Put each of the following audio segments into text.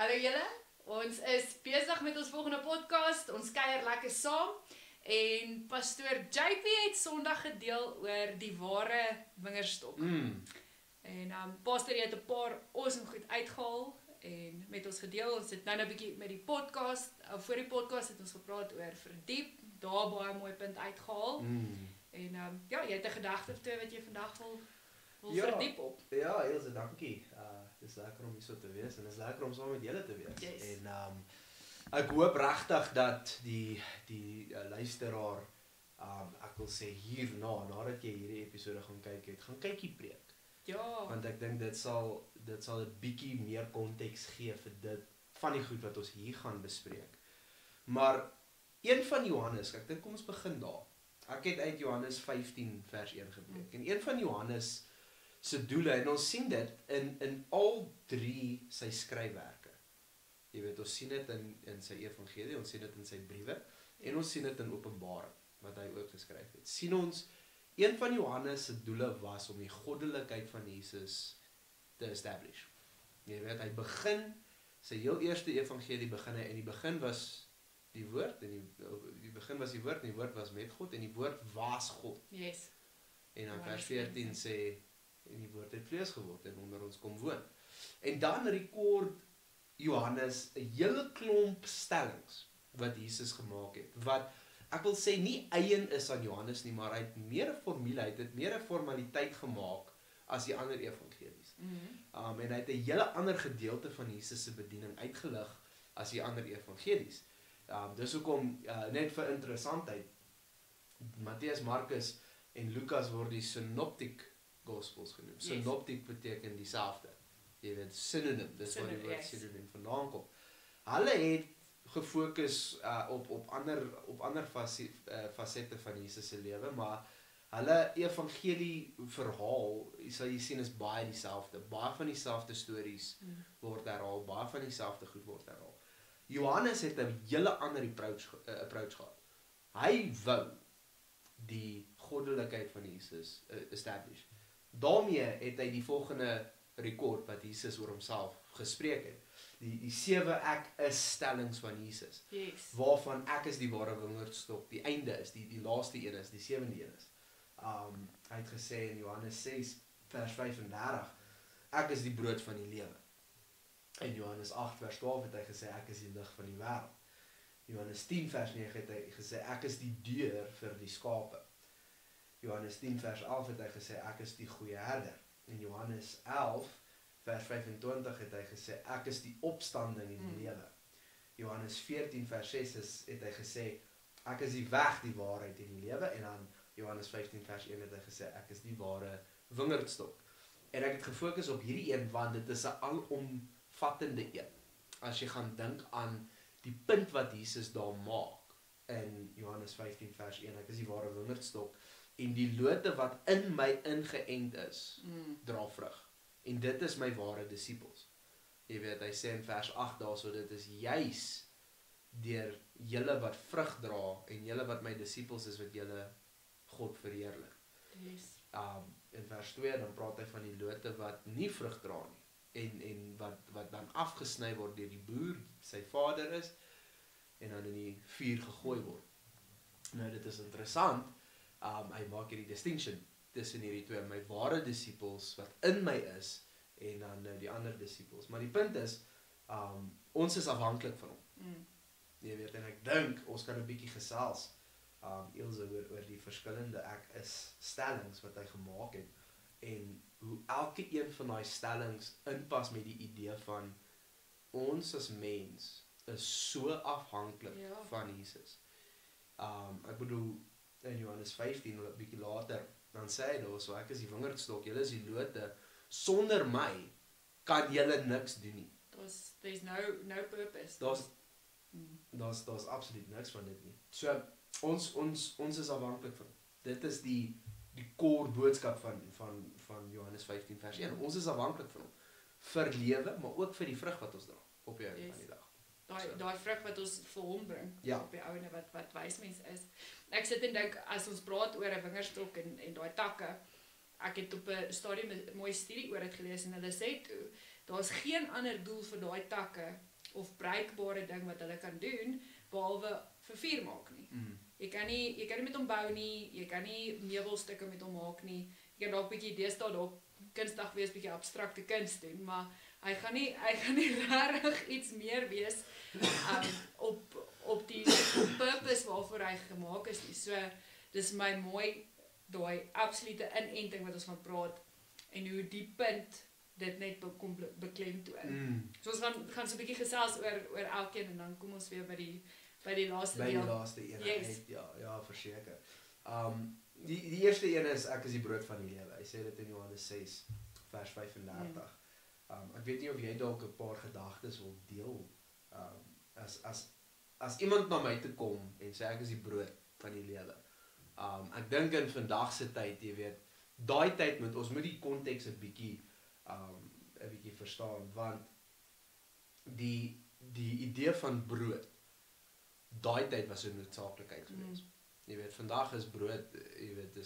Hallo julle, ons is besig met ons volgende podcast, ons kuier lekker saam en pastoor JP het Sondag gedeel oor die ware wingerdstok. En pastoor het 'n paar awesome goed uitgehaal en met ons gedeel. Ons het nou 'n bietjie met die podcast, voor die podcast het ons gepraat oor verdiep, daar baie mooi punt uitgehaal. En ja, jy het 'n gedagte of twee wat jy vandag wil verdiep op. Ja, Ilse, dankie. Het is lekker om hier so te wees en het is lekker om saam met julle te wees. Yes. En ek hoop regtig dat die luisteraar, ek wil sê hierna, nadat jy hierdie episode gaan kyk het, gaan kyk die preek. Ja. Want ek dink dit sal 'n bietjie meer konteks gee vir dit van die goed wat ons hier gaan bespreek. Maar 1 van Johannes, ek dink kom ons begin daar. Ek het uit Johannes 15 vers 1 gepreek. En 1 van Johannes se doele, en ons sien dit in al 3 sy skryfwerke. Jy weet, ons sien dit in sy evangelie, ons sien dit in sy briewe, en ons sien dit in Openbaring, wat hy ook geskryf het. Sien ons, 1 van Johannes se doele was om die goddelikheid van Jesus te establish. Jy weet, hy begin, sy heel eerste evangelie begin hy, in die begin was die woord, en die begin was die woord, en die woord was met God, en die woord was God. Yes. En dan vers 14 sê, en die woord het vlees geword en onder ons kom woon. En dan rekord Johannes 'n hele klomp stellings wat Jesus gemaak het, wat ek wil sê nie eien is aan Johannes nie, maar hy het meer 'n formule, hy het meer 'n formaliteit gemaak as die ander evangelies. En hy het 'n hele ander gedeelte van Jesus se bediening uitgelig as die ander evangelies. Dis hoekom, net vir interessantheid, Matteus, Markus en Lukas word die synoptic gospels genoem. Yes. Synoptic beteken dieselfde. Jy weet, synonym, dis waar die woord Yes. synonym vandaan kom. Hulle het gefokus op ander fasette van Jesus se lewe, maar hulle evangelie verhaal, sal jy sien, is baie dieselfde. Baie van dieselfde stories word herhaal, baie van dieselfde goed word herhaal. Johannes het 'n hele ander approach gehad. Hy wou die goddelikheid van Jesus establish. Daarmee het hy die volgende rekord wat Jesus oor homself gespreek het. Die 7 ek is stellings van Jesus. Yes. Waarvan ek is die ware wingerdstok, die einde is, die laaste een is, die 7de een is. Hy het gesê in Johannes 6 vers 35, ek is die brood van die lewe. In Johannes 8 vers 12 het hy gesê, ek is die lig van die wêreld. Johannes 10 vers 9 het hy gesê, ek is die deur vir die skape. Johannes 10 vers 11 het hy gesê, ek is die goeie herder. In Johannes 11 vers 25 het hy gesê, ek is die opstanding en die lewe. Johannes 14 vers 6 het hy gesê, ek is die weg, die waarheid en die lewe. En dan Johannes 15 vers 1 het hy gesê, ek is die ware wingerdstok. En ek het gefokus op hierdie een, want dit is 'n alomvattende een. As jy gaan dink aan die punt wat Jesus daar maak in Johannes 15 vers 1, ek is die ware wingerdstok, en die lote wat in my ingeënt is, dra vrug. En dit is my ware disippels. Jy weet, hy sê in vers 8 daarso, dit is juis deur julle wat vrug dra, en julle wat my disippels is, wat julle God verheerlik. Yes. In vers 2, dan praat hy van die lote wat nie vrug dra nie, en wat dan afgesny word deur die boer, sy vader is, en dan in die vuur gegooi word. Nou, dit is interessant, hy maak hierdie distinction tussen hierdie twee, my ware disippels wat in my is, en dan die ander disippels. Maar die punt is, ons is afhanklik van hom. Jy weet, en ek dink, ons kan 'n bietjie gesels, Ilse, oor die verskillende ek is stellings wat hy gemaak het, en hoe elke een van daai stellings inpas met die idee van, ons as mens is so afhanklik van Jesus. Ek bedoel, in Johannes 15, 'n bietjie later, dan sê hy daar, so ek is die wingerdstok, julle is die lote, sonder my kan julle niks doen nie. There's no purpose. Daar's absoluut niks van dit nie. So, ons is afhanklik van. Dit is die core boodskap van Johannes 15 vers 1. Ons is afhanklik van hom. Vir lewe, maar ook vir die vrug wat ons dra, op die einde van die dag. Daai vrug wat ons vir hom bring, Ja. op die ouene wat wysmens is. Ek sit en dink, as ons praat oor 'n wingerdstok en daai takke, ek het op 'n stadium 'n mooi studie oor dit gelees, en hulle sê toe, daar's geen ander doel vir daai takke of bruikbare ding wat hulle kan doen, behalwe vir vuur maak nie. Jy kan nie met hom bou nie, jy kan nie meubelstukke met hom maak nie. Jy kan dalk bietjie deesdae dalk kunstig wees, bietjie abstrakte kuns doen, maar hy gaan nie regtig iets meer wees op die purpose waarvoor hy gemaak is nie. So dis my mooi daai absolute inenting wat ons van praat en hoe die punt dit net kom beklemtoon. So ons gaan so 'n bietjie gesels oor elkeen en dan kom ons weer by die laaste deel. By die laaste een uit, ja, verseker. Die eerste een is ek is die brood van die lewe. Hy sê dit in Johannes 6 vers 35. Ek weet nie of jy dalk 'n paar gedagtes wil deel. As iemand na my toe kom en sê ek is die brood van die lewe. Ek dink in vandag se tyd, jy weet, daai tyd ons moet die konteks 'n bietjie verstaan, want die idee van brood, daai tyd was 'n noodsaaklikheid geweest. Jy weet, vandag is brood, jy weet,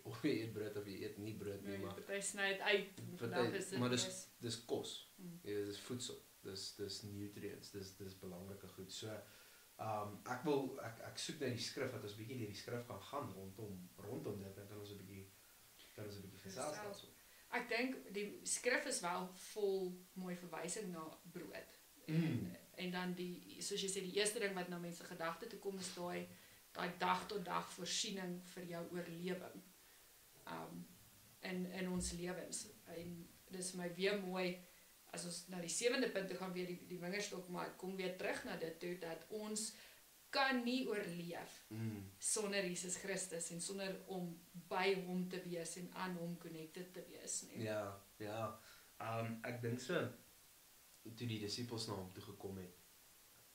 of jy eet brood of jy eet nie brood nie, maar party sny dit uit, vandag is dit maar dis kos. Jy weet, dis voedsel, dis nutrients, dis belangrike goed. So ek soek na die skrif wat ons bietjie deur die skrif kan gaan rondom dit, dan kan ons 'n bietjie gesels daaroor. Ek dink die skrif is wel vol mooi verwysing na brood. En dan soos jy sê, die eerste ding wat na mense gedagte toe kom is daai dag tot dag voorsiening vir jou oorlewing in ons lewens. En dis my weer mooi as ons na die 7de punt toe gaan, weer die wingerdstok, maar kom weer terug na dit toe, dat ons kan nie oorleef sonder Jesus Christus en sonder om by hom te wees en aan hom connected te wees nie. Ja. Ek dink so, toe die disippels na hom toe gekom het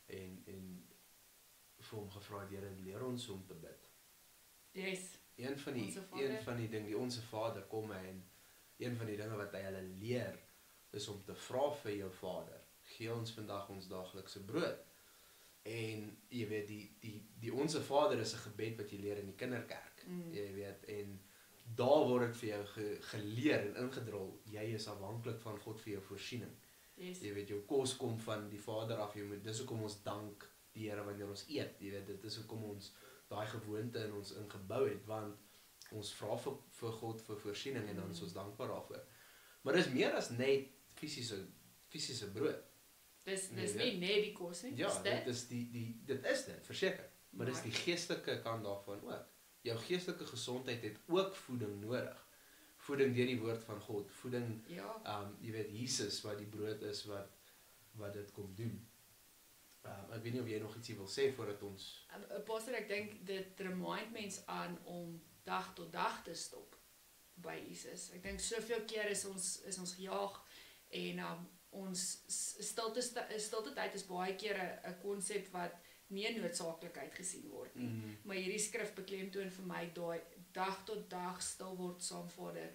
en vir hom gevra het, Here, leer ons om te bid. Yes. Een van die dinge, die Onse Vader kom hy, en een van die dinge wat hy hulle leer is om te vra vir jou Vader, gee ons vandag ons daaglikse brood. En jy weet, die Onse Vader is 'n gebed wat jy leer in die kinderkerk. Jy weet, en daar word dit vir jou geleer en ingedrul, jy is afhanklik van God vir jou voorsiening. Yes. Jy weet, jou kos kom van die Vader af, dis hoekom ons dank die Here wanneer ons eet. Jy weet, dit is hoekom ons daai gewoonte in ons ingebou het, want ons vra vir God vir voorsiening en dan is ons dankbaar daarvoor. Maar dis meer as net fisiese brood. Dis nie net die kos nie. Ja, dit is dit, verseker. Maar dis die geestelike kant daarvan ook. Jou geestelike gesondheid het ook voeding nodig. Voeding deur die woord van God, voeding, jy weet, Jesus wat die brood is wat dit kom doen. Ek weet nie of jy nog ietsie wil sê voordat ons... Pastor, ek dink dit remind mens aan om dag tot dag te stop by Jesus. Ek dink soveel keer is ons gejaag en ons stilte tyd is baie keer 'n konsep wat nie 'n noodsaaklikheid gesien word nie. Maar hierdie skrif beklemtoon vir my daai dag tot dag stil word saam Vader.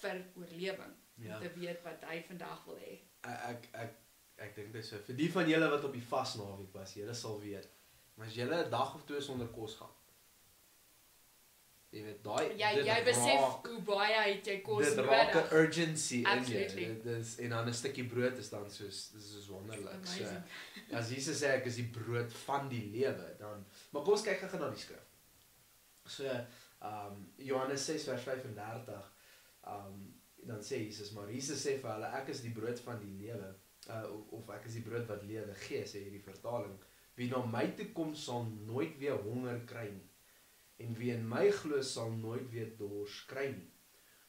Vir oorlewing. Om te weet wat hy vandag wil hê. Ek dink dis so, vir die van julle wat op die vasnaweek was, julle sal weet, maar as julle 'n dag of 2 sonder kos gaan, jy weet, jy besef hoe baie het jy kos nodig. Dit raak 'n urgency in Absolutely. jou, en dan 'n stukkie brood is dan soos wonderlik. So, as Jesus sê ek is die brood van die lewe, dan, maar kom ons kyk gou na die skrif. So, Johannes 6 vers 35, dan sê Jesus, maar Jesus sê vir hulle, ek is die brood van die lewe, of ek is die brood wat lewe gee, sê hierdie vertaling. Wie na my toe kom sal nooit weer honger kry nie, en wie in my glo sal nooit weer dors kry nie.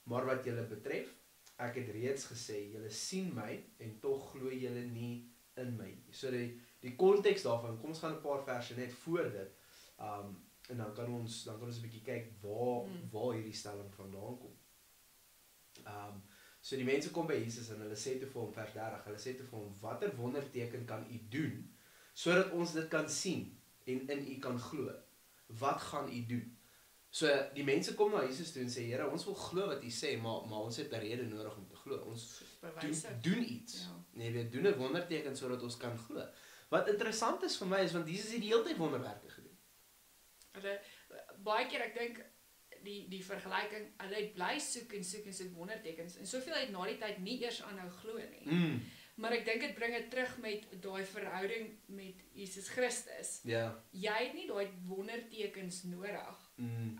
Maar wat julle betref, ek het reeds gesê, julle sien my en tog glo julle nie in my nie. So die konteks daarvan, kom ons gaan 'n paar verse net voor dit, en dan kan ons 'n bietjie kyk waar hierdie stelling vandaan kom. So die mense kom by Jesus en hulle sê toe vir hom, vers 30, hulle sê toe vir hom, watter wonderteken kan u doen, sodat ons dit kan sien en in u kan glo? Wat gaan u doen? So die mense kom na Jesus toe en sê, Here, ons wil glo wat u sê, maar ons het 'n rede nodig om te glo. Ons doen iets. Nee, weet, doen 'n wonderteken sodat ons kan glo. Wat interessant is vir my is, want Jesus het die hele tyd wonderwerke gedoen. Baie keer, ek dink, die vergelyking, hulle het bly soek en soek wondertekens, en soveel het na die tyd nie eers aanhou glo nie. Maar ek dink dit bring dit terug met daai verhouding met Jesus Christus. Ja. Jy het nie daai wondertekens nodig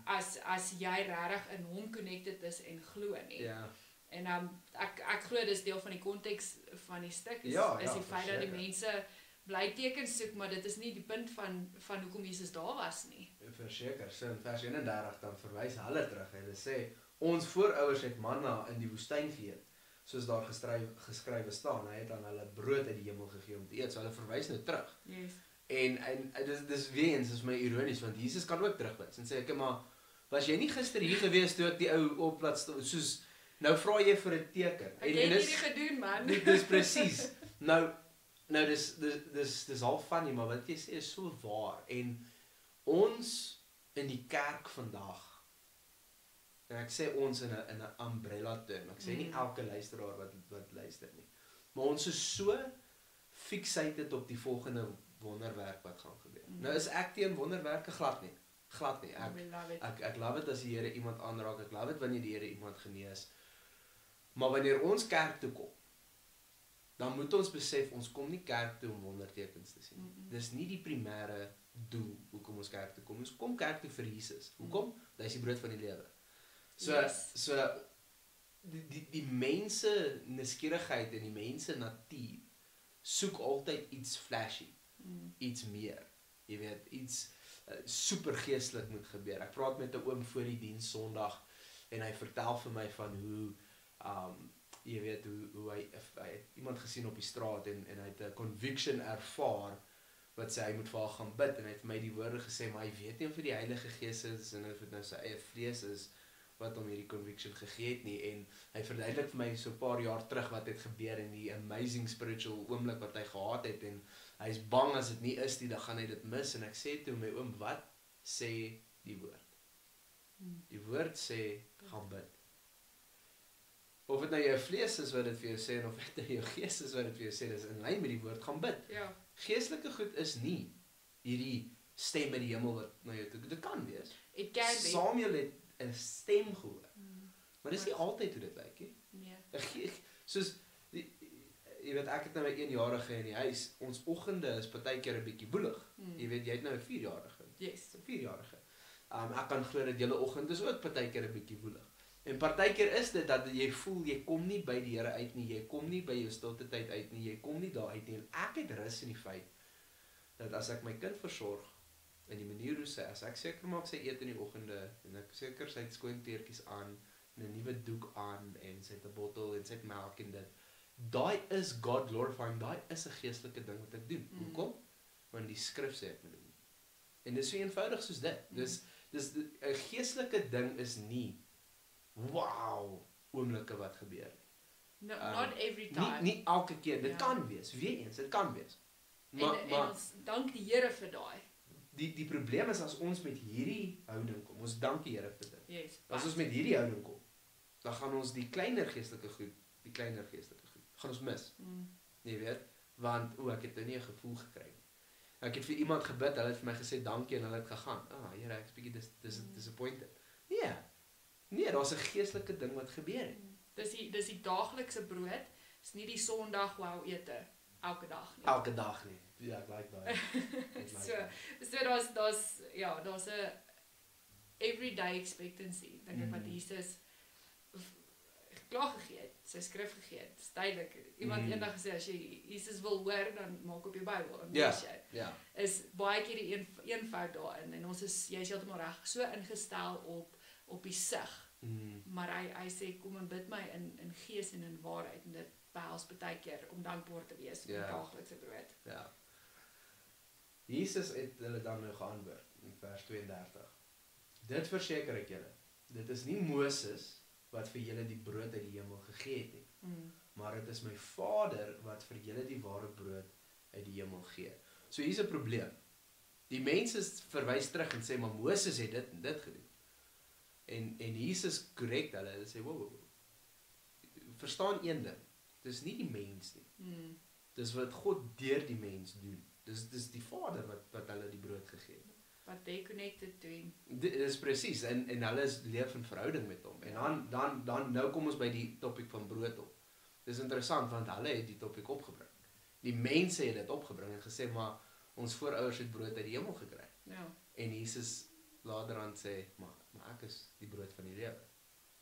as jy regtig in hom connected is en glo nie. Ja. En ek glo dis deel van die konteks van die stuk is die feit dat die mense bly tekens soek, maar dit is nie die punt van hoekom Jesus daar was nie. Verseker, so in vers 31 dan verwys hulle terug. Hulle sê ons voorouers het manna in die woestyn geëet, soos daar geskrywe staan. Hy het aan hulle brood uit die hemel gegee om te eet. So hulle verwys nou terug. Yes. En dis weer eens is my ironies, want Jesus kan ook terugwys en sê ek maar was jy nie gister hier gewees toe ek die ou op laat soos nou vra jy vir 'n teken. Ek het hierdie gedoen man. Dis presies. Nou dis half funny, maar wat jy sê is so waar. En ons in die kerk vandag, en ek sê ons in 'n umbrella term, ek sê nie elke luisteraar wat luister nie, maar ons is so fixated op die volgende wonderwerk wat gaan gebeur. Nou is ek teen wonderwerke glad nie. Ek love it as die Here iemand aanraak, ek love it wanneer die Here iemand genees. Maar wanneer ons kerk toe kom, dan moet ons besef, ons kom nie kerk toe om wondertekens te sien. Dis nie die primêre doel hoekom ons kerk toe kom. Ons kom kerk toe vir Jesus. Hoekom? Hy is die brood van die lewe. So die mense nuuskierigheid en die mense natuur soek altyd iets flashy, iets meer. Jy weet, iets super geestelik moet gebeur. Ek praat met 'n oom voor die diens Sondag en hy vertel vir my van hoe jy weet hoe hy het iemand gesien op die straat en hy het 'n conviction ervaar wat sê hy moet vir haar gaan bid en hy het vir my die woorde gesê, maar hy weet nie of dit die Heilige Gees is en of dit nou sy eie vlees is wat hom hierdie conviction gegee het nie, en hy verduidelik vir my so 'n paar jaar terug wat het gebeur en die amazing spiritual oomblik wat hy gehad het, en hy is bang as dit nie is nie, dan gaan hy dit mis, en ek sê toe my oom, wat sê die woord? Die woord sê, gaan bid. Of dit nou jou vlees is wat dit vir jou sê, en of dit nou jou gees is wat dit vir jou sê, dis in lyn met die woord, gaan bid. Ja. Geestelike goed is nie hierdie stem uit die hemel wat na jou toe, dit kan wees. It can be. Samuel het 'n stem gehoor. Maar dis nie altyd hoe dit lyk nie. Nee. Soos jy weet, ek het nou 'n 1-jarige in die huis. Ons oggende is partykeer 'n bietjie woelig. Jy weet, jy het nou 'n 4-jarige. Yes. 'n 4-jarige. Ek kan glo dat julle oggend is ook partykeer 'n bietjie woelig. En partykeer is dit dat jy voel jy kom nie by die Here uit nie, jy kom nie by jou stilte tyd uit nie, jy kom nie daar uit nie. En ek het rus in die feit dat as ek my kind versorg in die manier hoe sy, as ek seker maak sy eet in die oggende en ek seker sy het skoon kleertjies aan en 'n nuwe doek aan en sy het 'n bottel en sy het melk en dit. Daai is God glorifying, daai is 'n geestelike ding wat ek doen. Hoekom? Want die skrif sê ek moet doen. En dis so eenvoudig soos dit. Dis 'n geestelike ding is nie wow, oomblikke wat gebeur nie. No, not every time. Nie elke keer, dit kan wees, weer eens, dit kan wees. Maar ons dank die Here vir daai. Die probleem is as ons met hierdie houding kom, ons dank die Here vir dit. Yes. As ons met hierdie houding kom, dan gaan ons die kleiner geestelike goed, gaan ons mis. Jy weet, want ek het nou nie 'n gevoel gekry nie. Ek het vir iemand gebid, hulle het vir my gesê dankie en hulle het gegaan. Here, ek is bietjie disappointed. Nee, daar's 'n geestelike ding wat gebeur het. Dis die daaglikse brood, is nie die Sondag wow ete elke dag nie. Elke dag nie. Ja, ek like daai. So daar's 'n everyday expectancy, dink ek wat Jesus klaar gegee het, sy skrif gegee het. Dis duidelik. Iemand eendag gesê as jy Jesus wil hoor, dan maak op jou Bybel en lees jy. Ja. Is baie keer die eenvoud daarin en jy's heeltemal reg, so ingestel op die sig. Maar hy sê kom en bid my in gees en in waarheid, en dit behels baie keer om dankbaar te wees vir die daaglikse brood. Ja. Jesus het hulle dan nou geantwoord in vers 32. Dit verseker ek julle, dit is nie Moses wat vir julle die brood uit die hemel gegee het nie, maar dit is my Vader wat vir julle die ware brood uit die hemel gee. So hier's 'n probleem. Die mense verwys terug en sê maar Moses het dit en dit gedoen. En Jesus korrek hulle en sê wow. Verstaan een ding, dis nie die mens nie. Dis wat God deur die mens doen. Dis die Vader wat hulle die brood gegee het. But they connected to him. Dis presies, en hulle leef in verhouding met hom. En dan nou kom ons by die topik van brood op. dis interessant want hulle het die topik opgebring. Die mense het dit opgebring en gesê maar ons voorouers het brood uit die hemel gekry. Ja. En Jesus laterand sê maar ek is die brood van die lewe.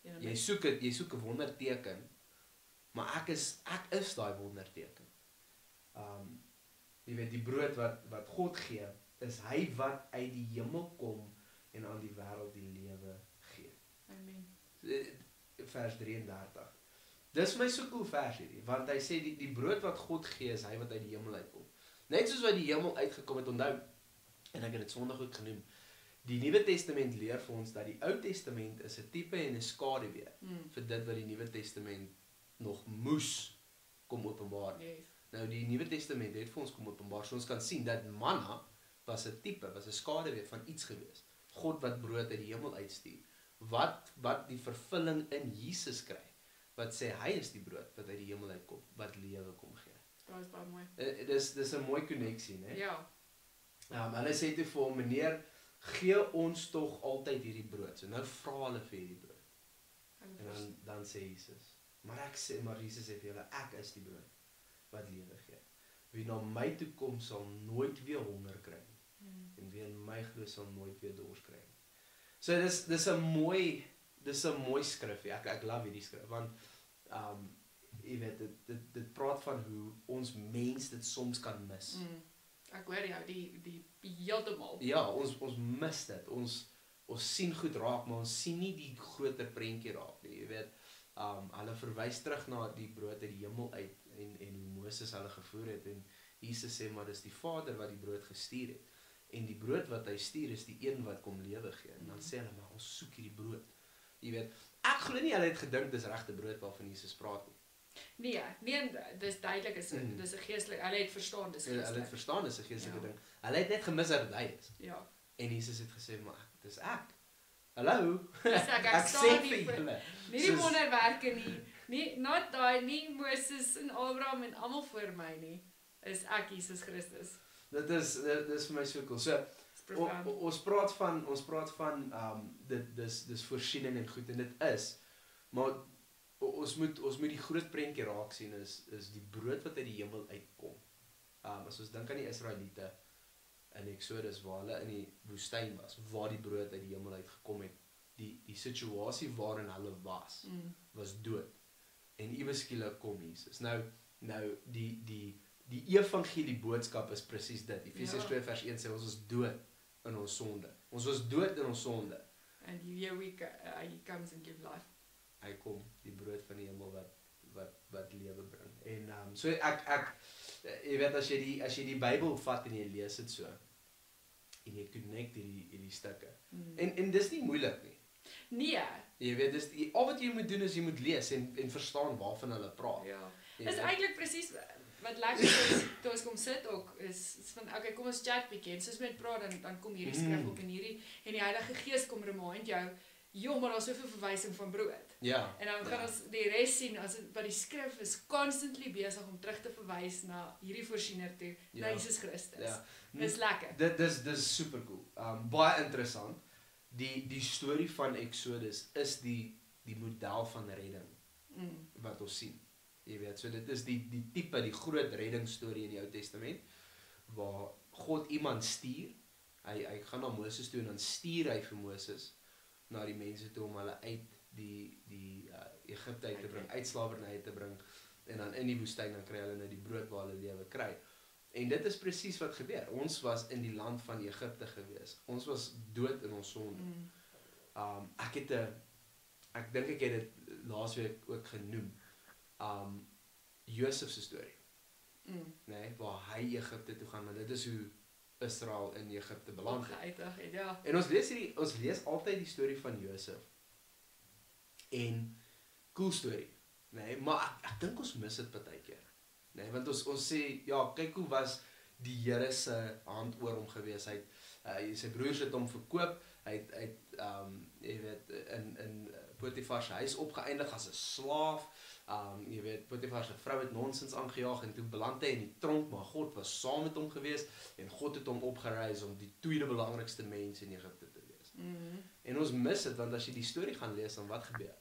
Ja, Jy soek 'n wonderteken, maar ek is daai wonderteken. Jy weet die brood wat God gee, is hy wat uit die hemel kom en aan die wêreld die lewe gee. Amen. Vers 33. Dis vir my so cool vers hierdie, want hy sê die brood wat God gee is hy wat uit die hemel uitkom. Net soos wat die hemel uitgekom het, onthou, en ek het dit Sondag ook genoem, die Nuwe Testament leer vir ons dat die Ou Testament is 'n tipe en 'n skaduwee vir dit wat die Nuwe Testament nog moes kom openbaar. Yes. Nou die Nuwe Testament het vir ons kom openbaar, so ons kan sien dat manna was 'n tipe, was 'n skaduwee van iets gewees. God wat brood uit die hemel uitstuur. Wat die vervulling in Jesus kry. Wat sê hy is die brood wat uit die hemel uitkom, wat lewe kom gee. Dat is baie mooi. Dis 'n mooi koneksie, né? Ja. Hulle sê toe vir hom, meneer, gee ons tog altyd hierdie brood. So nou vra hulle vir hierdie brood. En dan sê Jesus, maar Jesus sê vir hulle, ek is die brood wat lewe gee. Wie na my toe kom sal nooit weer honger kry nie. En wie in my glo sal nooit weer dors kry nie. So dis 'n mooi skrif. Ek love hierdie skrif want jy weet dit praat van hoe ons mens dit soms kan mis. Ek hoor jou, die heeltemal. Ja, ons mis dit. Ons sien goed raak, maar ons sien nie die groter prentjie raak nie. Jy weet, hulle verwys terug na die brood uit die hemel uit en hoe Moses hulle gevoer het en Jesus sê maar dis die Vader wat die brood gestuur het. En die brood wat hy stuur is die een wat kom lewe gee. En dan sê hulle maar ons soek hierdie brood. Jy weet, ek glo nie hulle het gedink dis regte brood waarvan Jesus praat nie. Nee, dis duidelik dis 'n geestelike. Hulle het verstaan dis geestelik. Hulle het verstaan dis 'n geestelike ding. Hulle het net gemis dat hy is. Ja. En Jesus het gesê maar dis ek. Hallo. Ek sê vir julle. Nie die wonderwerke nie not daai nie Moses en Abraham en almal voor my nie. Is ek Jesus Christus. Dit is vir my so cool. So ons praat van dis voorsiening en goed en dit is, maar ons moet die groot prentjie raak sien is die brood wat uit die hemel uitkom. As ons dink aan die Israeliete in Exodus waar hulle in die woestyn was, waar die brood uit die hemel uitgekom het, die situasie waarin hulle was dood. En iewes skielik kom Jesus. Nou die evangelie boodskap is presies dit. Efesiërs 2 vers 1 sê ons is dood in ons sonde. Ons was dood in ons sonde. And here he comes and give life. Hy kom, die brood van die hemel wat lewe bring. En so ek jy weet as jy die Bybel vat en jy lees dit so en jy connect hierdie stukke. En dis nie moeilik nie. Nee. Jy weet al wat jy moet doen is jy moet lees en verstaan waarvan hulle praat. Ja. Dis eintlik presies wat lekker is toe ons kom sit ook is van okay, kom ons chat bietjie. Soos met praat dan kom hierdie skrif op en die Heilige Gees kom remind jou, joh, maar daar's soveel verwysing van brood. Ja. En dan gaan ons die res sien as wat die skrif is constantly besig om terug te verwys na hierdie voorsiener toe, na Jesus Christus. Ja. Dis lekker. Dis super cool. Baie interessant. Die storie van Exodus is die model van redding wat ons sien. Jy weet, so dit is die tipe, die groot reddingsstorie in die Ou Testament waar God iemand stuur. Hy gaan na Moses toe en dan stuur hy vir Moses na die mense toe om hulle uit die Egipte uit te bring, uit slawerny te bring en dan in die woestyn dan kry hulle nou die brood waar hulle lewe kry. En dit is presies wat gebeur. Ons was in die land van Egipte gewees. Ons was dood in ons sonde. Ek dink ek het dit laasweek ook genoem. Josef se storie. Nee, waar hy Egipte toe gaan, maar dit is hoe Israel in Egipte beland het. Ja. En ons lees altyd die storie van Josef. En cool storie, nee, maar ek dink ons mis dit partykeer. Nee, want ons sê ja, kyk hoe was die Here se hand oor hom gewees. Sy broers het hom verkoop. Hy het jy weet in Potifar se huis opgeëindig as 'n slaaf. Jy weet Potifar se vrou het nonsens aangejaag en toe beland hy in die tronk, maar God was saam met hom gewees en God het hom opgereis om die tweede belangrikste mens in Egipte te wees. En ons mis dit want as jy die storie gaan lees dan wat gebeur?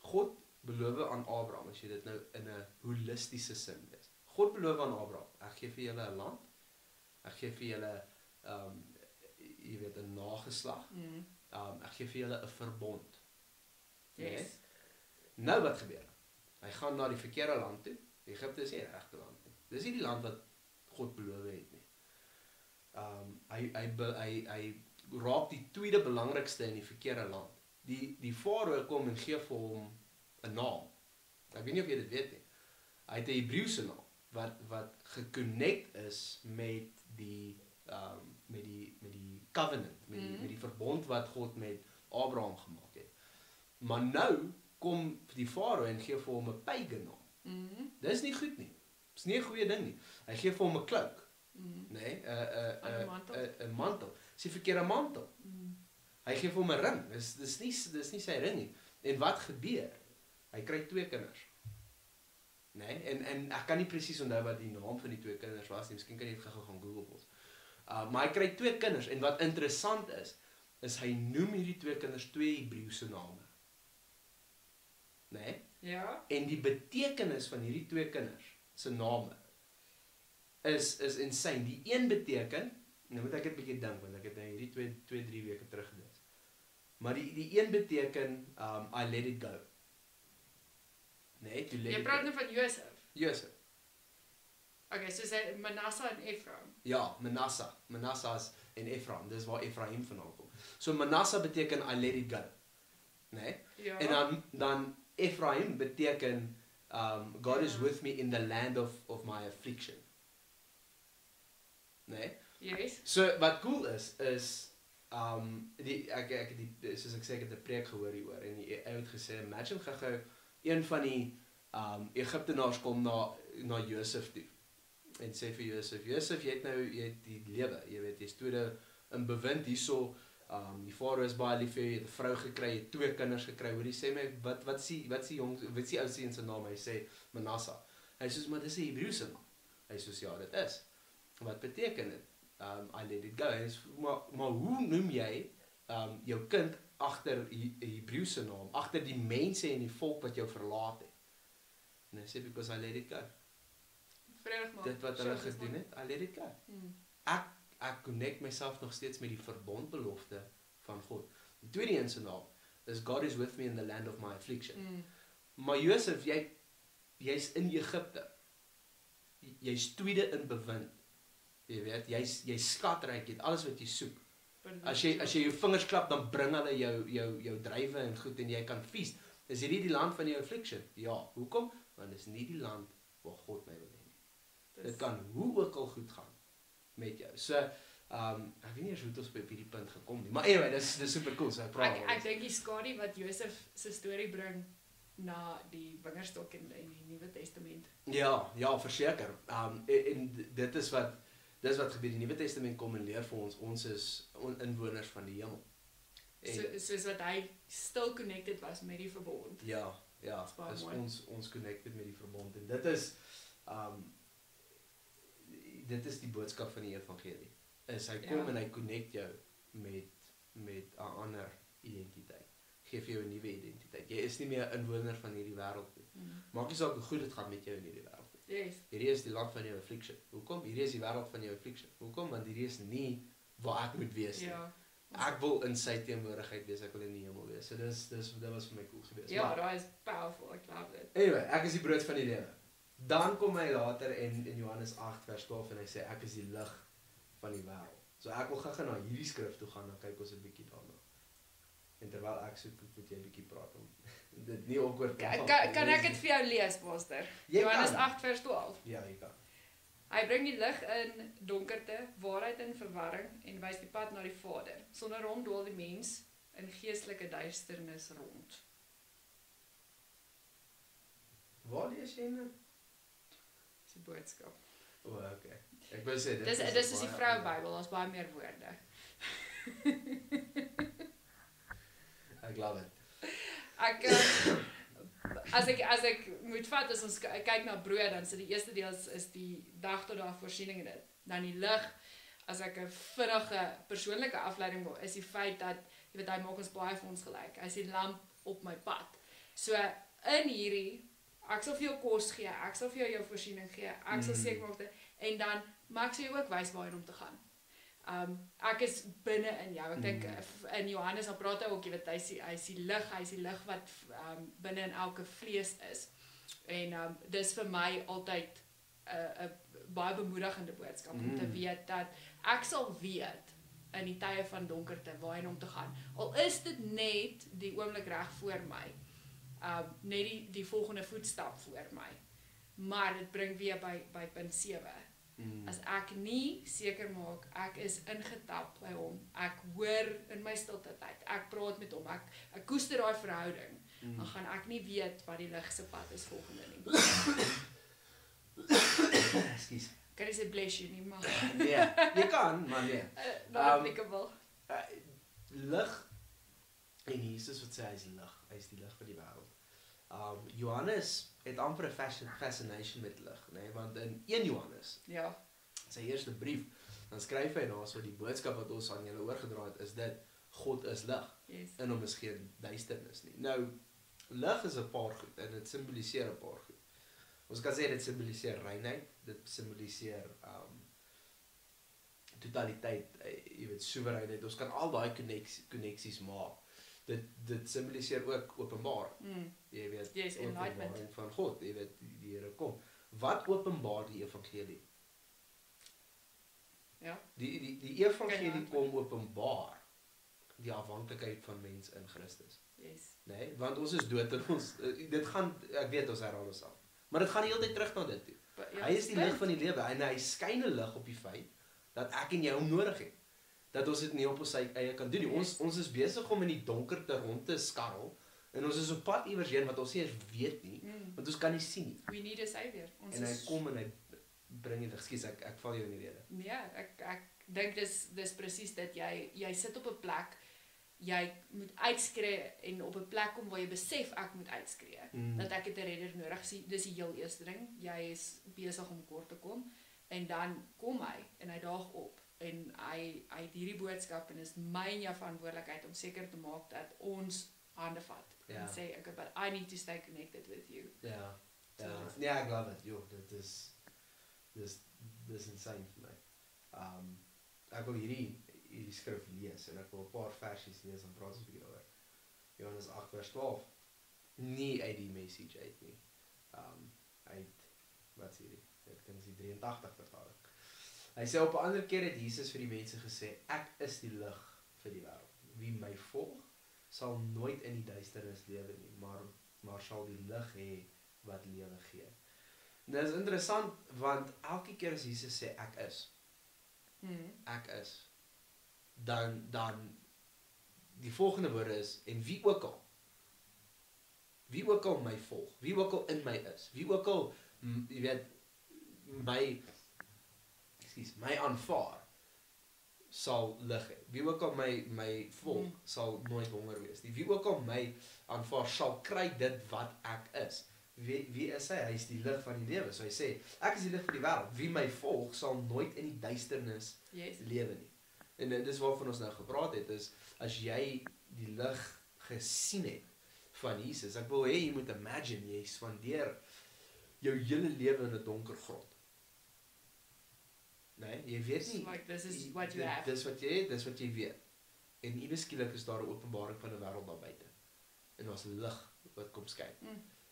God beloof aan Abraham, as jy dit nou in 'n holistiese sin lees. God beloof aan Abraham, ek gee vir julle 'n land, ek gee vir julle jy weet 'n nageslag, ek gee vir julle 'n verbond. Yes. Nou wat gebeur? Hy gaan na die verkeerde land toe. Egipte is nie die regte land nie. Dis nie die land wat God beloof het nie. Hy raak die tweede belangrikste in die verkeerde land. Die farao kom en gee vir hom 'n naam. Ek weet nie of jy dit weet nie. Hy het 'n Hebreëse naam wat geconnect is met die covenant, met die verbond wat God met Abraham gemaak het. Maar nou kom die farao en gee vir hom 'n pagan naam. Dis nie goed nie. Dis nie 'n goeie ding nie. Hy gee vir hom 'n cloak. Nee, 'n mantel. Dis die verkeerde mantel. Hy gee vir hom 'n ring. Dis nie sy ring nie. En wat gebeur? Hy kry 2 kinders. Nee, en ek kan nie presies onthou wat die naam van die 2 kinders was nie. Miskien kan jy dit gou gaan Google pos. Maar hy kry 2 kinders en wat interessant is hy noem hierdie 2 kinders 2 Hebreëse name. Nee? Ja. En die betekenis van hierdie 2 kinders se name is insane. Die een beteken, nou moet ek dit bietjie dink want ek het nou hierdie 2-3 weke terug gelees. Maar die een beteken I let it go. Nee, to let Jy it praat go. nou van Josef. Josef. Okay, so sy Manasseh en Ephraim. Ja, Manasseh en Ephraim, dis waar Ephraim vandaan kom. So Manasseh beteken I let it go. Nee? Ja. En dan Ephraim beteken God is with me in the land of my affliction. Nee? Yes. So wat cool is ek soos ek sê ek het 'n preek gehoor hieroor en die ou het gesê imagine gou een van die Egiptenaars kom na Josef toe en sê vir Josef, jy het die lewe, jy weet jy's tweede in bewind hierso. Die farao is baie lief vir jou, jy het 'n vrou gekry, jy het 2 kinders gekry. Hoorie sê my wat is die ou se se naam? Hy sê Manasseh. Hy sê maar dis 'n Hebreëse naam. Hy sê ja, dit is. Wat beteken dit? I let it go. Hy sê maar hoe noem jy jou kind agter 'n Hebreëse naam, agter die mense en die volk wat jou verlaat het? En hy sê because I let it go. Dit wat hulle gedoen het, I let it go. Ek connect myself nog steeds met die verbondbelofte van God. Die tweede een se naam is God is with me in the land of my affliction. Maar Josef, jy's in Egipte. Jy's tweede in bewind. Jy weet, jy's skatryk, jy het alles wat jy soek. As jy jou vingers klap, dan bring hulle jou druiwe en goed en jy kan feast. Is hierdie die land van jou affliction? Ja, hoekom? Want dis nie die land waar God my wil hê nie. Dit kan hoe ook al goed gaan met jou. So, ek weet nie eens hoe ons op hierdie punt gekom nie. Maar anyway, dis super cool. So ek dink die skadu wat Josef se storie bring na die wingerdstok in die Nuwe Testament. Ja, verseker. En dit is wat gebeur. Die Nuwe Testament kom en leer vir ons is inwoners van die hemel. Soos wat hy still connected was met die verbond. Ja, is ons connected met die verbond. En dit is die boodskap van die evangelie. Hy kom en hy connect jou met 'n ander identiteit. Gee vir jou 'n nuwe identiteit. Jy is nie meer 'n inwoner van hierdie wêreld nie. Maak nie saak hoe goed dit gaan met jou in hierdie wêreld nie. Yes. Hierdie is die land van jou affliction. Hoekom? Hierdie is die wêreld van jou affliction. Hoekom? Want hierdie is nie waar ek moet wees nie. Ja. Ek wil in sy teenwoordigheid wees, ek wil in die hemel wees. So dit was vir my cool geweest. Ja, daai is powerful. Ek love it. Anyway, ek is die brood van die lewe. Dan kom hy later in Johannes 8 vers 12 en hy sê ek is die lig van die wêreld. So ek wil gou na hierdie skrif toe gaan en kyk ons 'n bietjie daarna. En terwyl ek soek, moet jy 'n bietjie praat om dit nie awkward kan ek dit vir jou lees, Pastor? Johannes 8 vers 12. Ja, jy kan. Hy bring die lig in donkerte, waarheid in verwarring en wys die pad na die Vader. Sonder hom dwaal die mens in geestelike duisternis rond. Waar lees jy nou? Dis die boodskap. Okay. Ek wou sê dis is die Vroubybel, daar's baie meer woorde. Ek love it. As ek moet vat, as ons kyk na brood, dan die eerste deel is die dag tot dag voorsiening in dit. Dan die lig, as ek 'n vinnige persoonlike afleiding wil, is die feit dat jy weet hy maak ons baie vir ons gelyk. Hy is die lamp op my pad. So in hierdie, ek sal vir jou kos gee, ek sal vir jou voorsiening gee, ek sal seker maak dat, en dan, maar ek sal jou ook wys waarheen om te gaan. Ek is binne in jou. Ek dink in Johannes dan praat hy ook, jy weet, hy is die lig wat binne in elke vlees is. En dis vir my altyd 'n baie bemoedigende boodskap om te weet dat ek sal weet in die tye van donkerte waarheen om te gaan. Al is dit net die oomblik reg voor my. Net die volgende voetstap voor my. Maar dit bring weer by punt 7. As ek nie seker maak, ek is ingetap by hom, ek hoor in my stilte tyd, ek praat met hom, ek koester daai verhouding, dan gaan ek nie weet wat die lig se pad is volgende nie. Ekskuus. Kan jy sê bless you nie, maar Nee, jy kan, maar nee. not applicable. Lig, en Jesus wat sê hy is lig, hy is die lig van die wêreld. Johannes het amper 'n fascination met lig, nee, want in 1 Johannes, Ja. sy eerste brief, dan skryf hy daar so die boodskap wat ons aan julle oorgedra het, is dit, God is lig, Yes. in hom is geen duisternis nie. Nou, lig is 'n paar goed, en dit simboliseer 'n paar goed. Ons kan sê dit simboliseer reinheid, dit simboliseer totaliteit, jy weet, soewereinheid, ons kan al daai koneksies maak. Dit simboliseer ook openbaar. Jy weet, Yes, enlightenment. openbaring van God, jy weet, die Here kom. Wat openbaar die evangelie? Ja. Die evangelie Kan jy kom openbaar die afhanklikheid van mens in Christus. Yes. Nee, want ons is dood en ons, dit gaan, ek weet ons herhaal ons af, maar dit gaan die hele tyd terug na dit toe. Ja, Hy is die lig van die lewe en hy skyn 'n lig op die feit dat ek en jy hom nodig het. Dat ons dit nie op ons eie kan doen nie. Ons is besig om in die donkerte rond te skarrel en ons is op pad iewers heen wat ons nie eens weet nie, want ons kan nie sien nie. We need a savior. Ons En hy is, kom en hy bring die lig. Ekskuus, ek val jou in die rede. nee, ek dink dis presies dit, jy sit op 'n plek, jy moet uitskree en op 'n plek kom waar jy besef ek moet uitskree, dat ek het 'n redder nodig. Dis die heel eerste ding, jy is besig om kort te kom, en dan kom hy, en hy daag op, en hy het hierdie boodskap, en is my en jou verantwoordelikheid om seker te maak dat ons hande vat, en sê, okay, but I need to stay connected with you. Ja. So, Nee, ek love it. Jo, dit is insane vir my. Ek wil hierdie skrif lees en ek wil 'n paar versies lees en praat ons 'n bietjie daaroor. Johannes 8 vers 12. Nie uit die message uit nie. Uit wat is hierdie? Ek dink dis die 83 vertaling. Hy sê op 'n ander keer het Jesus vir die mense gesê, ek is die lig vir die wêreld. Wie my volg, sal nooit in die duisternis lewe nie, maar sal die lig hê wat lewe gee. En dit is interessant, want elke keer as Jesus sê, ek is, dan die volgende woorde is, en wie ook al my volg, wie ook al in my is, wie ook al, jy weet, my aanvaar, sal lig hê. Wie ook al my volg, sal nooit honger wees nie. Wie ook al my aanvaar, sal kry dit wat ek is. Wie is hy? Hy is die lig van die lewe. So hy sê, ek is die lig van die wêreld. Wie my volg, sal nooit in die duisternis lewe nie. En dit is waarvan ons nou gepraat het, is, as jy die lig gesien het van Jesus, ek wil hê jy moet imagine, jy spandeer jou hele lewe in 'n donker grot. Nee, jy weet nie. Like, this is what you have. Dis wat jy het, dis wat jy weet. En iewes skielik is daar 'n openbaring van 'n wêreld daar buite. En daar's lig wat kom skyn.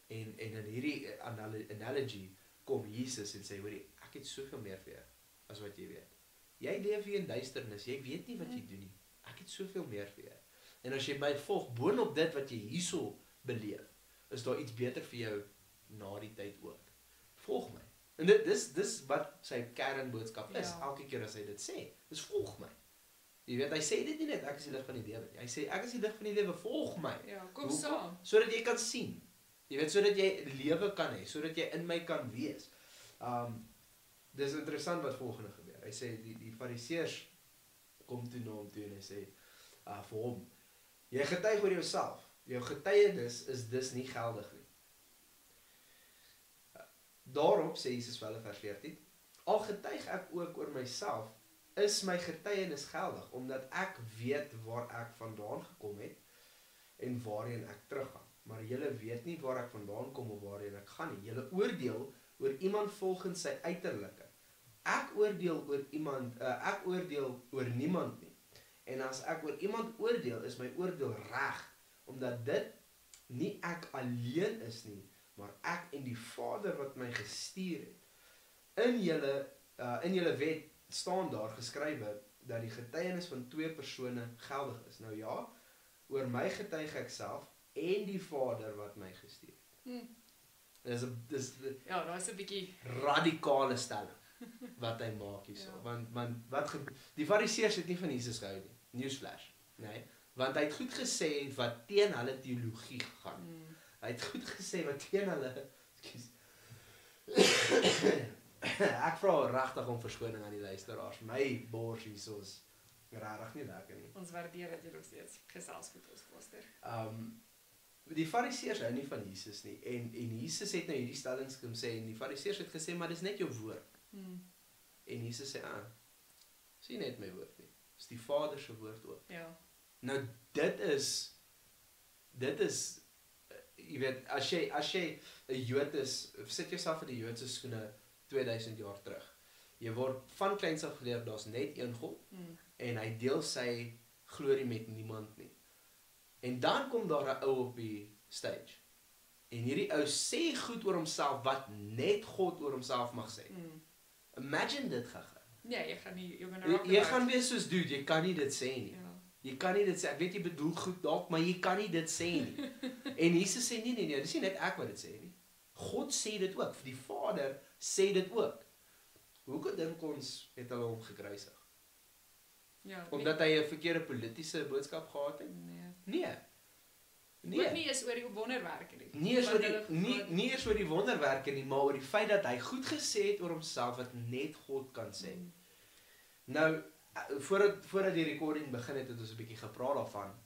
En in hierdie analogy kom Jesus en sê, hoorie, ek het soveel meer vir jou as wat jy weet. Jy leef hier in duisternis, jy weet nie wat jy doen nie. Ek het soveel meer vir jou. En as jy my volg, boonop dit wat jy hierso beleef, is daar iets beter vir jou na die tyd ook. Volg my. En dis wat sy kernboodskap is, elke keer as hy dit sê, is volg my. Jy weet, hy sê dit nie net, ek is die lig van die lewe nie. Hy sê, ek is die lig van die lewe, volg my. Ja, kom saam. Sodat jy kan sien. Jy weet, sodat jy lewe kan hê, sodat jy in my kan wees. Dis interessant wat volgende gebeur. Hy sê, die fariseërs kom toe na hom toe en hy sê, vir hom, jy getuig oor jouself. Jou getuienis is dus nie geldig nie. Daarop sê Jesus vir hulle vers 14, al getuig ek ook oor myself, is my getuienis geldig, omdat ek weet waar ek vandaan gekom het en waarheen ek teruggaan. maar julle weet nie waar ek vandaan kom of waarheen ek gaan nie. Julle oordeel oor iemand volgens sy uiterlike. Ek oordeel oor niemand nie. En as ek oor iemand oordeel, is my oordeel reg, omdat dit nie ek alleen is nie, maar ek en die Vader wat my gestuur het. In julle wet staan daar geskrywe dat die getuienis van 2 persone geldig is. Nou ja, oor my getuig ek self en die Vader wat my gestuur het. Dis Ja, daar is 'n bietjie radikale stelling wat hy maak hierso. Want die Fariseërs het nie van Jesus gehou nie. Newsflash, nee, want hy het goed gesê wat teen hulle teologie gaan. Hy het goed gesê wat teen hulle, ek vra regtig om verskoning aan die luisteraars. My bors hierso is regtig nie lekker nie. Ons waardeer dat jy nog steeds gesels met ons, Pastor. Die Fariseërs hou nie van Jesus nie. En Jesus het nou hierdie stellings kom sê en die Fariseërs het gesê maar dis net jou woord. En Jesus sê sien net my woord nie. Dis die Vader se woord ook. Ja. Nou dit is jy weet as jy 'n Jood is, sit jouself in die Joodse skoene 2000 jaar terug. Jy word van kleins af geleer daar's net een God en hy deel sy glorie met niemand nie. En dan kom daar 'n ou op die stage. En hierdie ou sê goed oor homself wat net God oor homself mag sê. Imagine dit gaga. Nee, jy gaan nie jy gaan wees soos dude, jy kan nie dit sê nie. Ja. Jy kan nie dit sê. Ek weet jy bedoel goed dalk, maar jy kan nie dit sê nie. En Jesus sê nee, dis nie net ek wat dit sê nie. God sê dit ook. Die Vader sê dit ook. Hoekom dink ons het hulle hom gekruisig? Ja. Omdat hy 'n verkeerde politieke boodskap gehad het? Nee. Ook nie eens oor die wonderwerke nie. Nie eers oor die wonderwerke nie, maar oor die feit dat hy goed gesê het oor homself wat net God kan sê. Nou, voordat die recording begin het ons 'n bietjie gepraat daarvan.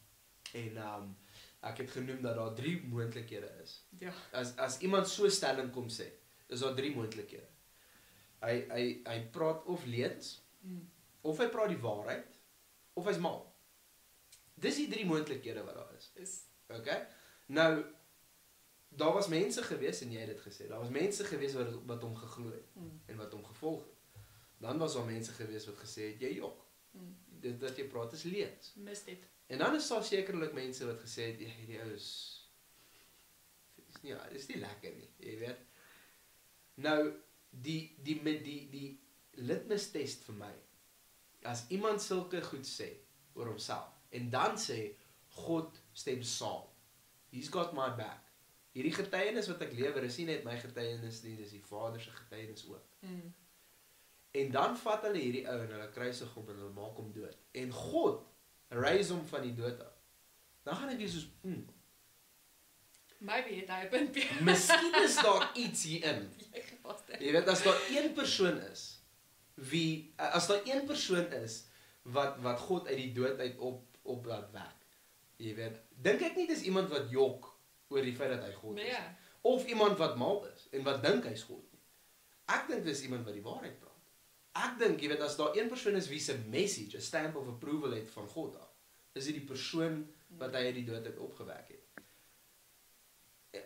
En ek het genoem dat daar 3 moontlikhede is. Ja. As iemand so stelling kom sê, is daar 3 moontlikhede. Hy praat of leuns, of hy praat die waarheid, of hy's mal. Dis die 3 moontlikhede wat daar is. Okay? Nou, daar was mense gewees, en jy het dit gesê, daar was mense gewees wat hom geglo het, en wat hom gevolg het. Dan was daar mense gewees wat gesê het, jy jok. Dit wat jy praat is leuns. Mis dit. En dan is daar sekerlik mense wat gesê het, hierdie ou is nie lekker nie, jy weet. Nou, die litmus test vir my, as iemand sulke goed sê oor homself, en dan sê, God stem saam. He's got my back. Hierdie getuienis wat ek lewer is nie net my getuienis nie, dis die Vader se getuienis ook. En dan vat hulle hierdie ou en hulle kruisig hom en hulle maak hom dood. En God raise hom van die dood af. Dan gaan ek weer soos, Maybe het hy 'n punt. Miskien is daar iets hierin. Jy weet, as daar een persoon is, wat God uit die dood uit op laat wek. Jy weet, dink ek nie dis iemand wat jok oor die feit dat hy God is. Of iemand wat mal is en wat dink hy's God nie. Ek dink dis iemand wat die waarheid praat. Ek dink, jy weet, as daar een persoon is wie se message, 'n stamp of approval het van God af, is dit die persoon wat hy uit die dood uit opgewek het.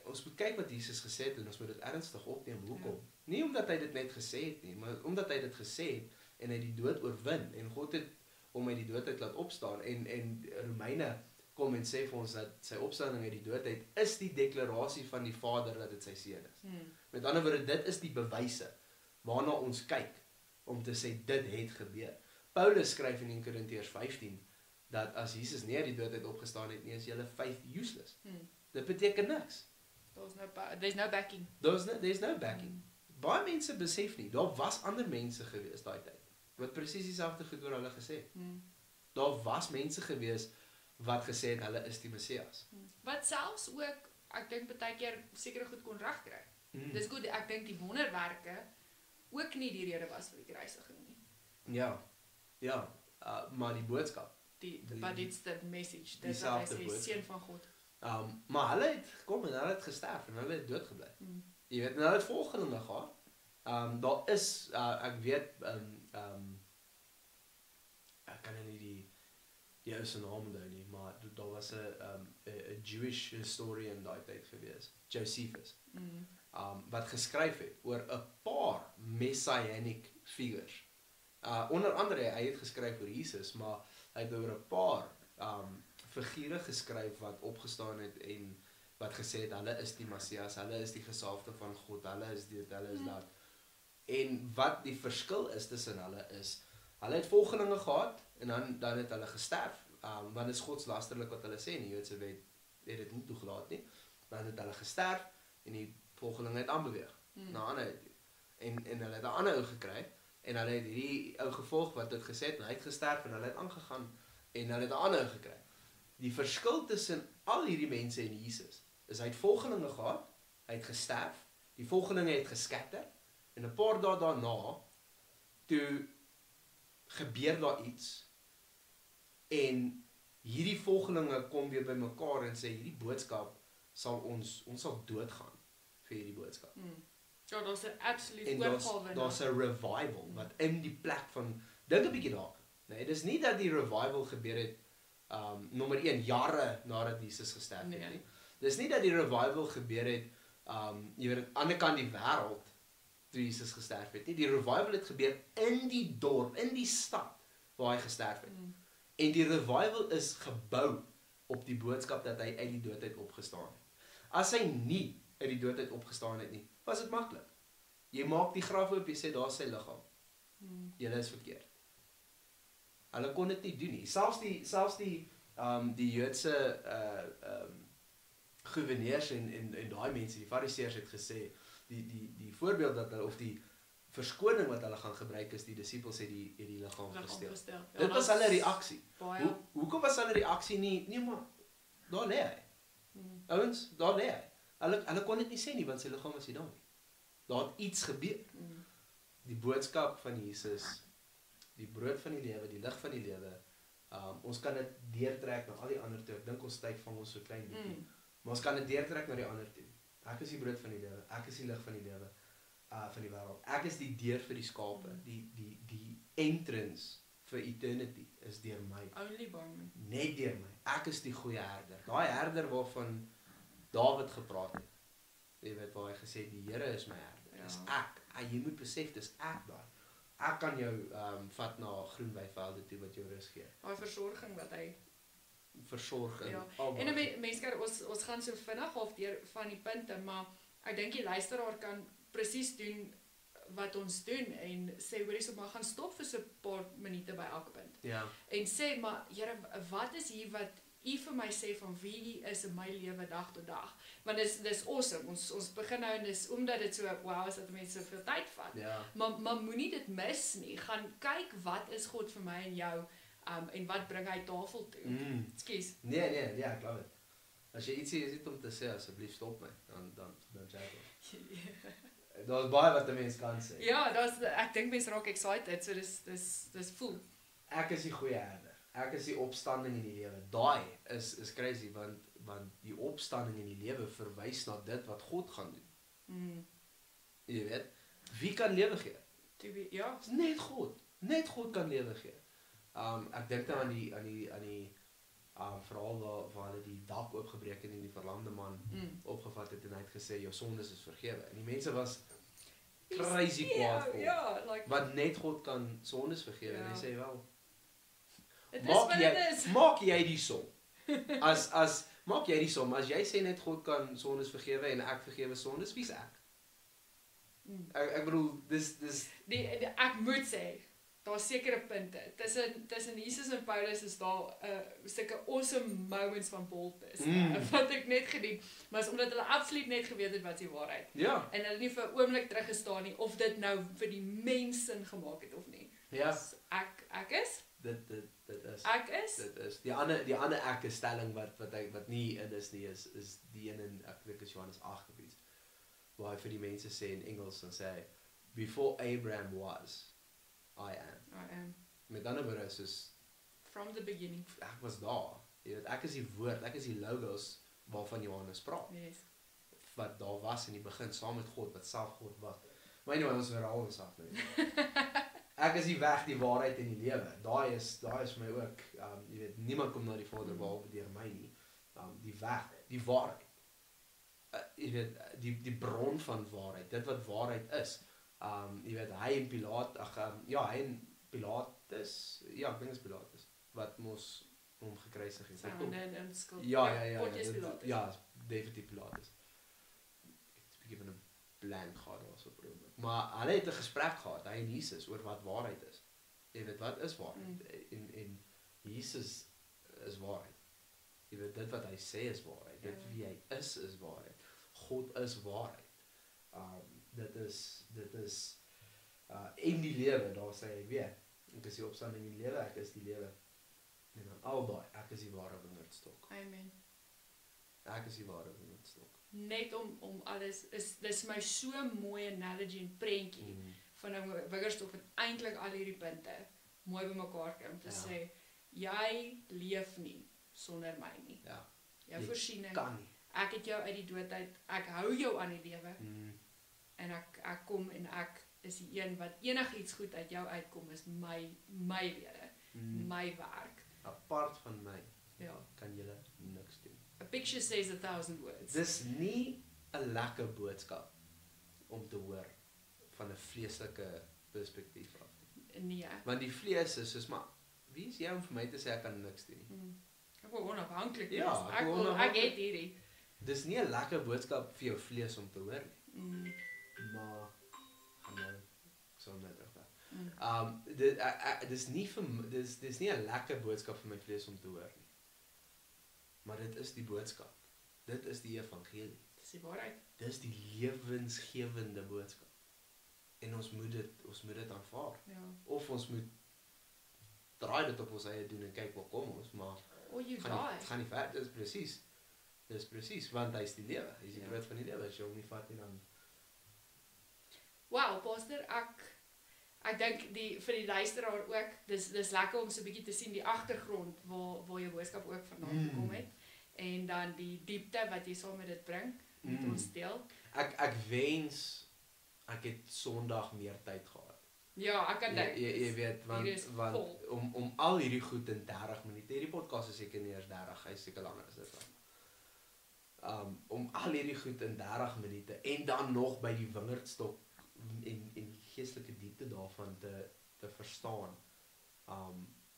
Ons moet kyk wat Jesus gesê het en ons moet dit ernstig opneem. Hoekom? Nie omdat hy dit net gesê het nie, maar omdat hy dit gesê het en hy die dood oorwin en God het hom uit die dood uit laat opstaan en Romeine kom en sê vir ons dat sy opstanding uit die dood uit is die deklarasie van die Vader dat dit sy seun is. Met ander woorde, dit is die bewyse waarna ons kyk om te sê dit het gebeur. Paulus skryf in 1 Korintiërs 15 dat as Jesus nie uit die dood uit opgestaan het nie, is julle faith useless. Dit beteken niks. There's no backing. There's no backing. Baie mense besef nie, daar was ander mense gewees daai tyd wat presies dieselfde goed oor hulle gesê het. Daar was mense gewees wat gesê het hulle is die Messias. Wat selfs ook, ek dink baie keer sekere goed kon regkry. Dis goed, ek dink die wonderwerke ook nie die rede was vir die kruisiging nie. Ja, maar die boodskap. But it's the message, dis wat hy sê, seun van God. Maar hulle het gekom en hulle het gesterf en hulle het doodgebly. Jy weet, en hulle het volgende gehad. Daar is, ek weet, ek kan nie die ou se naam onthou nie, maar daar was 'n Jewish historian daai tyd gewees, Josephus, wat geskryf het oor 'n paar messianic figures. Onder andere, hy het geskryf oor Jesus, maar hy het oor 'n paar figure geskryf wat opgestaan het en wat gesê het, hulle is die Messias, hulle is die gesalfde van God, hulle is dit, hulle is dat. En wat die verskil is tussen hulle is, hulle het volgelinge gehad, en dan het hulle gesterf, want is godslasterlik wat hulle sê, en die Joodse wet het dit nie toegelaat nie, dan het hulle gesterf, en die volgelinge het aanbeweeg, na ander toe, en hulle het 'n ander ou gekry, en hulle het hierdie ou gevolg wat het gesê het, en hy het gesterf, en hulle het aangegaan, en hulle het 'n ander ou gekry. Die verskil tussen al hierdie mense en Jesus, is hy het volgelinge gehad, hy het gesterf, die volgelinge het geskatter, en 'n paar dae daarna, toe gebeur daar iets, en hierdie volgelinge kom weer by mekaar en sê, hierdie boodskap sal ons sal doodgaan vir hierdie boodskap. Ja, daar's 'n absolute En oorgawe. daar's 'n revival, wat in die plek van, dink 'n bietjie daar, nee, dis nie dat die revival gebeur het, nommer 1, jare nadat Jesus gesterf het nie. Dis nie dat die revival gebeur het, jy weet, aan die ander kant die wêreld, toe Jesus gesterf het nie. Die revival het gebeur in die dorp, in die stad, waar hy gesterf het. En die revival is gebou op die boodskap dat hy uit die dood uit opgestaan het. As hy nie uit die dood uit opgestaan het nie, was dit maklik. Jy maak die graf oop, jy sê, daar is sy liggaam. Julle is verkeerd. Hulle kon dit nie doen nie. Selfs die Joodse gouverneurs en daai mense, die fariseërs het gesê, die voorbeeld dat hulle, of die verskoning wat hulle gaan gebruik is, die disippels het die liggaam gesteel. Ja, Dit was hulle reaksie. Baie. Hoekom was hulle reaksie nie, nee maar, daar lê hy. Ouens, daar lê hy. Hulle kon dit nie sê nie, want sy liggaam was nie daar nie. Daar het iets gebeur. Die boodskap van Jesus, die brood van die lewe, die lig van die lewe, ons kan dit deurtrek na al die ander toe. Ek dink ons tyd vang ons so klein bietjie. Maar ons kan dit deurtrek na die ander toe. Ek is die brood van die lewe, ek is die lig van die lewe, van die wêreld. Ek is die deur vir die skape, die entrance vir eternity is deur my. Only by me. Net deur my. Ek is die goeie herder. Daai herder waarvan Dawid gepraat het. Jy weet waar hy gesê het, die Here is my herder. Dis ek. Jy moet besef, dis ek daar. Ek kan jou vat na groen weivelde toe wat jou rus gee. Daai versorging wat hy Versorg in En 'n mens kan ons gaan so vinnig af deur van die punte, maar ek dink die luisteraar kan presies doen wat ons doen en sê hoorie, so maar gaan stop vir so 'n paar minute by elke punt. Ja. En sê maar Here, wat is hier wat U vir my sê van wie U is in my lewe dag tot dag? Want dis awesome. Ons begin nou en dis omdat dit so wow is dat mense soveel tyd vat. Ja. Maar moenie dit mis nie. Gaan kyk wat is God vir my en jou en wat bring hy tafel toe. Ekskuus. Nee, ja, ek glo dit. As jy iets het om te sê, asseblief stop my. Dan jy dit. Daar's baie wat 'n mens kan sê. Ja, ek dink mense raak excited, so dis voel. Ek is die goeie herder. Ek is die opstanding in die lewe. Daai is crazy want die opstanding in die lewe verwys na dit wat God gaan doen. Jy weet, wie kan lewe gee? Ja, Net God. Net God kan lewe gee. Ek dink nou aan die verhaal waar hulle die dak oopgebreek het en die verlamde man opgevat het en hy het gesê jou sondes is vergewe. En die mense was crazy kwaad vir hom. Ja, like Want net God kan sondes vergewe. En hy sê wel, dit is wat dit is. maak jy die som. Maak jy die som. As jy sê net God kan sondes vergewe en ek vergewe sondes, wie's ek? Ek bedoel, dis Ek moet sê daar's sekere punte. Tussen Jesus en Paulus is daar sulke awesome moments van boldness wat ek net geniet, maar is omdat hulle absoluut net geweet het wat die waarheid. Ja. En hulle nie vir 'n oomblik teruggestaan nie of dit nou vir die mens sin gemaak het of nie. Ja. So, ek is Dit is. Dit is. Die ander ek stelling wat nie in is nie is die een in ek dink is Johannes 8 of iets. Waar hy vir die mense sê in Engels dan sê hy before Abraham was I am. Met ander woorde soos from the beginning. Ek was daar. Jy weet, ek is die woord, ek is die logos waarvan Johannes praat. Yes. Wat daar was in die begin saam met God, wat self God was. Maar anyway, ons verhaal ons af nou. Ek is die weg, die waarheid en die lewe. Daai is vir my ook, jy weet, niemand kom na die Vader behalwe deur my nie. Die weg, die waarheid. Jy weet, die bron van waarheid, dit wat waarheid is. Jy weet, hy en Pilatus, ek dink is Pilatus, wat mos hom gekruisig het. En skuld. Ja, Pontius Pilatus. ja, definitief Pilatus. Ek het 'n bietjie van 'n blank gehad daarso op oomblik. Maar hulle het 'n gesprek gehad, hy en Jesus, oor wat waarheid is. Jy weet, wat is waarheid? En Jesus is waarheid. Jy weet, dit wat hy sê is waarheid. Dit wie hy is waarheid. God is waarheid. Dit is en die lewe, daar sê hy weer, ek is die opstanding en die lewe, ek is die lewe. En dan albei, ek is die ware wingerdstok. Amen. Ek is die ware wingerdstok. Net om alles, dis my so mooi analogy en prentjie van 'n wingerdstok wat eintlik al hierdie punte mooi bymekaar kry om te sê, jy leef nie sonder my nie. Ja. Jou voorsiening. Kan nie. Ek het jou uit die dood uit, ek hou jou aan die lewe. En ek kom en ek is die een wat enigiets goed uit jou uitkom is my lewe, my werk. Apart van my, Ja. kan julle niks doen. A picture says 1,000 words. Dis nie 'n lekker boodskap om te hoor van 'n vleeslike perspektief af. Nee. Want die vlees is soos, maar wie is jy om vir my te sê ek kan niks doen nie? Ek wil onafhanklik wees. Ja, Ek het hierdie. Dis nie 'n lekker boodskap vir jou vlees om te hoor nie. Maar gaan nou, ek sal net terug. Dis nie 'n lekker boodskap vir my vlees om te hoor nie. Maar dit is die boodskap. Dit is die evangelie. Dis die waarheid. Dis die lewensgewende boodskap. En ons moet dit aanvaar. Ja. Of ons moet draai dit op ons eie doen en kyk waar kom ons, maar gaan nie ver, dis presies, want hy is die lewe, hy is die brood van die lewe, as jy hom nie vat nie dan. Wow, pastor, ek dink vir die luisteraar ook, dis lekker om so 'n bietjie te sien die agtergrond waar jou boodskap ook vandaan gekom het en dan die diepte wat jy saam met dit bring met ons deel. Ek wens ek het Sondag meer tyd gehad. Ja, ek kan dink. Jy weet, want om al hierdie goed in 30 minute, hierdie podcast is seker nie eers 30, hy is seker langer as dit. Om al hierdie goed in 30 minute en dan nog by die wingerdstok en die geestelike diepte daarvan te verstaan,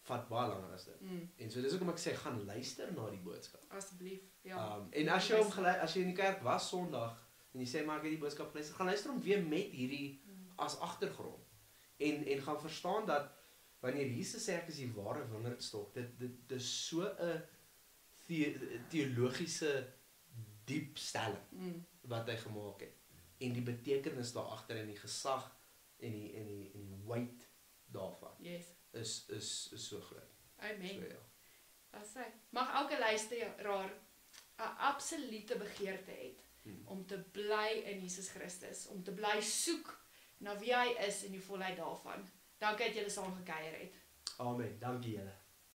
vat baie langer as dit. En so dis hoekom ek sê, gaan luister na die boodskap. Asseblief, ja. En as jy in die kerk was Sondag, en jy sê, maar ek het die boodskap geluister, gaan luister hom weer met hierdie as agtergrond. En gaan verstaan dat, wanneer Jesus sê, ek is die ware wingerdstok, dit is so 'n theologiese diep stelling, wat hy gemaak het. En die betekenis daar agter en die gesag en die weight daarvan is so groot. Amen. So, ja. Dat sê, mag elke luisteraar 'n absolute begeerte het om te bly in Jesus Christus, om te bly soek na wie hy is en die volheid daarvan. Dankie dat julle saam gekuier het. Amen. Dankie julle.